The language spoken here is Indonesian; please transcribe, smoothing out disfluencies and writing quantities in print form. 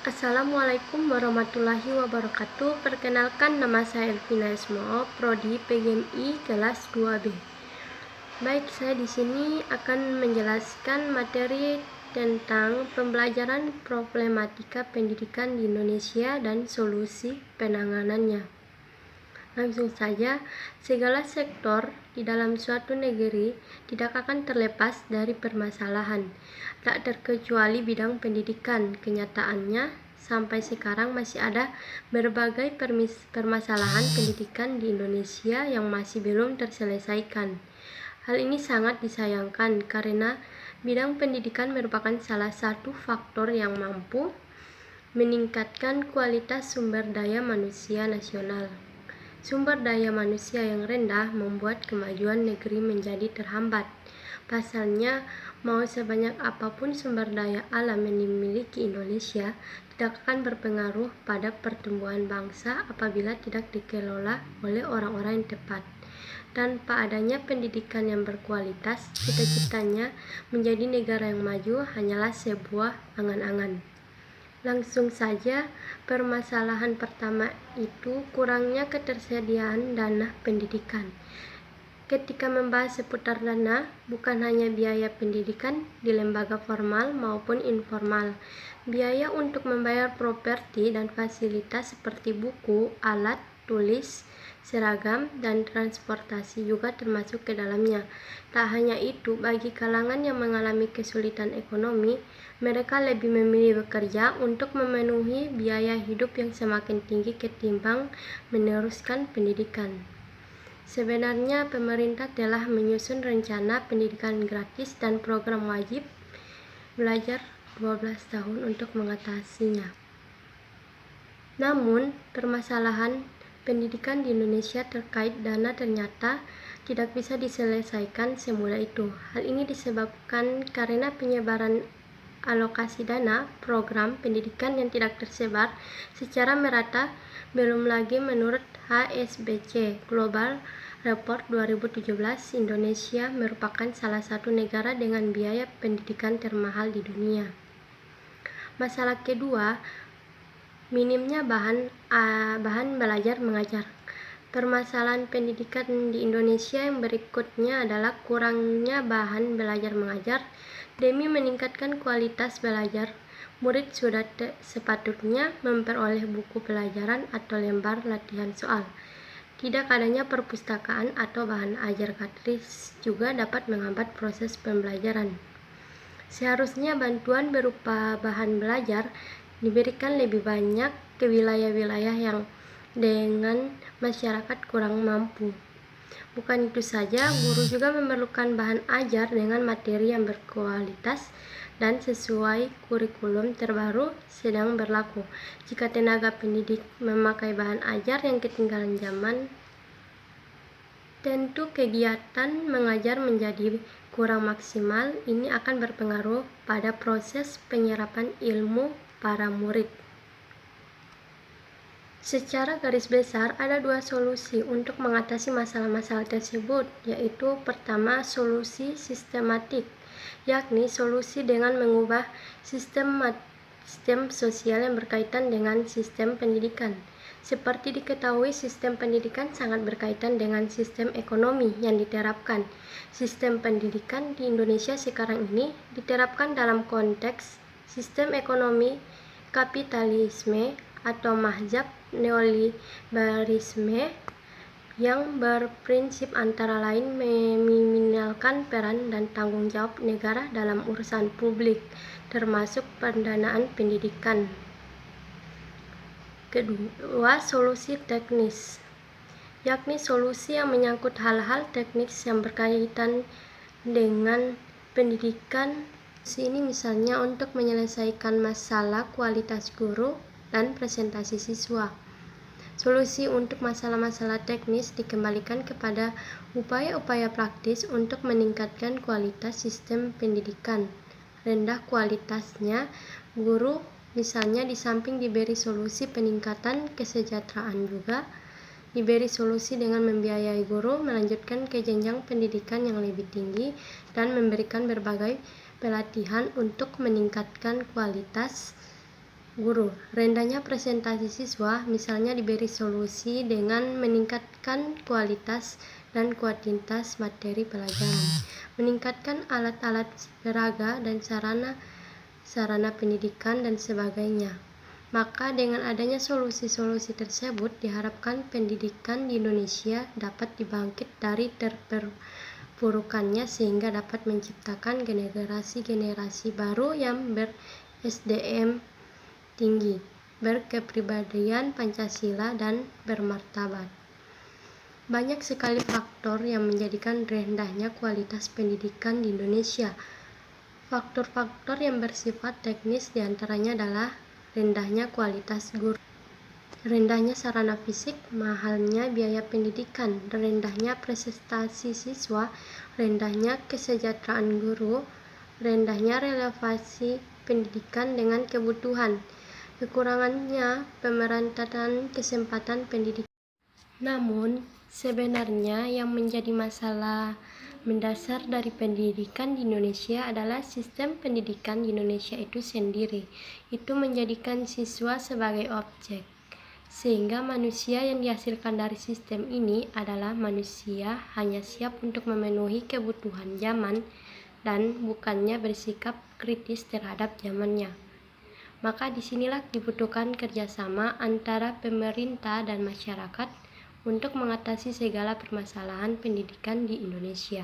Assalamualaikum warahmatullahi wabarakatuh. Perkenalkan, nama saya Elvina Ismo, Prodi PGMI kelas 2B. Baik, saya di sini akan menjelaskan materi tentang pembelajaran problematika pendidikan di Indonesia dan solusi penanganannya. Langsung saja, segala sektor di dalam suatu negeri tidak akan terlepas dari permasalahan, tak terkecuali bidang pendidikan. Kenyataannya, sampai sekarang masih ada berbagai permasalahan pendidikan di Indonesia yang masih belum terselesaikan. Hal ini sangat disayangkan karena bidang pendidikan merupakan salah satu faktor yang mampu meningkatkan kualitas sumber daya manusia nasional. Sumber daya manusia yang rendah membuat kemajuan negeri menjadi terhambat. Pasalnya, mau sebanyak apapun sumber daya alam yang dimiliki Indonesia, tidak akan berpengaruh pada pertumbuhan bangsa apabila tidak dikelola oleh orang-orang yang tepat. Tanpa adanya pendidikan yang berkualitas, cita-citanya menjadi negara yang maju hanyalah sebuah angan-angan. Langsung saja, permasalahan pertama itu kurangnya ketersediaan dana pendidikan. Ketika membahas seputar dana, bukan hanya biaya pendidikan di lembaga formal maupun informal, biaya untuk membayar properti dan fasilitas seperti buku, alat tulis, seragam, dan transportasi juga termasuk ke dalamnya. Tak hanya itu, bagi kalangan yang mengalami kesulitan ekonomi, mereka lebih memilih bekerja untuk memenuhi biaya hidup yang semakin tinggi ketimbang meneruskan pendidikan. Sebenarnya pemerintah telah menyusun rencana pendidikan gratis dan program wajib belajar 12 tahun untuk mengatasinya. Namun, permasalahan pendidikan di Indonesia terkait dana ternyata tidak bisa diselesaikan semudah itu. Hal ini disebabkan karena penyebaran alokasi dana program pendidikan yang tidak tersebar secara merata. Belum lagi menurut HSBC Global Report 2017, Indonesia merupakan salah satu negara dengan biaya pendidikan termahal di dunia. Masalah kedua, minimnya bahan belajar mengajar. Permasalahan pendidikan di Indonesia yang berikutnya adalah kurangnya bahan belajar mengajar. Demi meningkatkan kualitas belajar, murid sudah sepatutnya memperoleh buku pelajaran atau lembar latihan soal. Tidak adanya perpustakaan atau bahan ajar gratis juga dapat menghambat proses pembelajaran. Seharusnya bantuan berupa bahan belajar diberikan lebih banyak ke wilayah-wilayah yang dengan masyarakat kurang mampu. Bukan itu saja, guru juga memerlukan bahan ajar dengan materi yang berkualitas dan sesuai kurikulum terbaru sedang berlaku. Jika tenaga pendidik memakai bahan ajar yang ketinggalan zaman, tentu kegiatan mengajar menjadi kurang maksimal. Ini akan berpengaruh pada proses penyerapan ilmu para murid. Secara garis besar, ada dua solusi untuk mengatasi masalah-masalah tersebut, yaitu pertama, solusi sistematik, yakni solusi dengan mengubah sistem sosial yang berkaitan dengan sistem pendidikan. Seperti diketahui, sistem pendidikan sangat berkaitan dengan sistem ekonomi yang diterapkan. Sistem pendidikan di Indonesia sekarang ini diterapkan dalam konteks sistem ekonomi kapitalisme atau mazhab neoliberalisme yang berprinsip antara lain meminimalkan peran dan tanggung jawab negara dalam urusan publik, termasuk pendanaan pendidikan. Kedua, solusi teknis, yakni solusi yang menyangkut hal-hal teknis yang berkaitan dengan pendidikan. Ini misalnya untuk menyelesaikan masalah kualitas guru dan presentasi siswa. Solusi untuk masalah-masalah teknis dikembalikan kepada upaya-upaya praktis untuk meningkatkan kualitas sistem pendidikan. Rendah kualitasnya guru misalnya di samping diberi solusi peningkatan kesejahteraan juga diberi solusi dengan membiayai guru melanjutkan ke jenjang pendidikan yang lebih tinggi dan memberikan berbagai pelatihan untuk meningkatkan kualitas Guru, rendahnya presentasi siswa misalnya diberi solusi dengan meningkatkan kualitas dan kuantitas materi pelajaran, meningkatkan alat-alat peraga dan sarana pendidikan dan sebagainya. Maka dengan adanya solusi-solusi tersebut diharapkan pendidikan di Indonesia dapat dibangkit dari terpurukannya sehingga dapat menciptakan generasi-generasi baru yang ber-SDM tinggi, berkepribadian Pancasila dan bermartabat. Banyak sekali faktor yang menjadikan rendahnya kualitas pendidikan di Indonesia. Faktor-faktor yang bersifat teknis diantaranya adalah rendahnya kualitas guru, rendahnya sarana fisik, mahalnya biaya pendidikan, rendahnya prestasi siswa, rendahnya kesejahteraan guru, rendahnya relevansi pendidikan dengan kebutuhan, kekurangannya pemerataan kesempatan pendidikan. Namun, sebenarnya yang menjadi masalah mendasar dari pendidikan di Indonesia adalah sistem pendidikan di Indonesia itu sendiri. Itu menjadikan siswa sebagai objek, sehingga manusia yang dihasilkan dari sistem ini adalah manusia hanya siap untuk memenuhi kebutuhan zaman dan bukannya bersikap kritis terhadap zamannya. Maka disinilah dibutuhkan kerjasama antara pemerintah dan masyarakat untuk mengatasi segala permasalahan pendidikan di Indonesia.